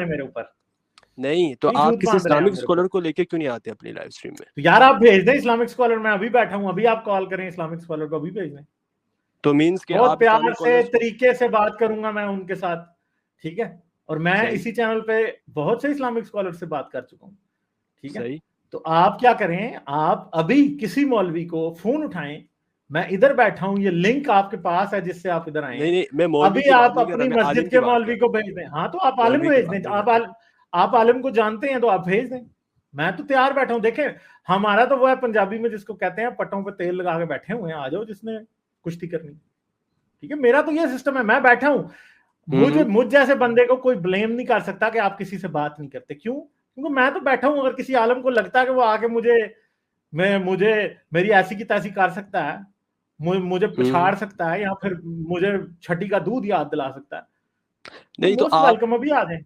मेरे ऊपर। नहीं तो आप किसी इस्लामिक स्कॉलर को लेके क्यों नहीं आते अपनी लाइव स्ट्रीम में? तो यार आप भेज दें इस्लामिक स्कॉलर, मैं अभी बैठा हूं, अभी आप कॉल करें इस्लामिक स्कॉलर को, अभी भेज दें। तो मींस के बहुत आप प्यार से तरीके से बात करूंगा मैं उनके साथ, ठीक है। और मैं इसी चैनल पे बहुत से इस्लामिक स्कॉलर से बात कर चुका हूं, ठीक है। तो आप क्या करें, आप अभी किसी मौलवी को फोन उठाएं, मैं इधर बैठा हूं, ये लिंक आपके पास है जिससे आप इधर आए। नहीं, मैं मौलवी अभी की बात आप नहीं कर अपनी रहा, मस्जिद के मौलवी को भेज दें। हाँ तो आप आलिम भेज दें, आप आलिम को जानते हैं तो आप भेज दें, मैं तो तैयार बैठा हूं। देखें हमारा तो वो है पंजाबी में जिसको कहते हैं पट्टों पे तेल लगा के बैठे हुए हैं, आ जाओ जिसने कुश्ती करनी, ठीक है। मेरा तो ये सिस्टम है, मैं बैठा हूं, मुझ जैसे बंदे को कोई ब्लेम नहीं कर सकता कि आप किसी से बात नहीं करते। क्यों? क्योंकि मैं तो बैठा हूं, अगर किसी आलम को लगता है कि वो आके मुझे मेरी ऐसी की तैसी कर सकता है, मुझे पछाड़ सकता है, या फिर मुझे छठी का दूध याद दिला सकता है, नहीं तो मोस्ट वेलकम, अभी आ जाए।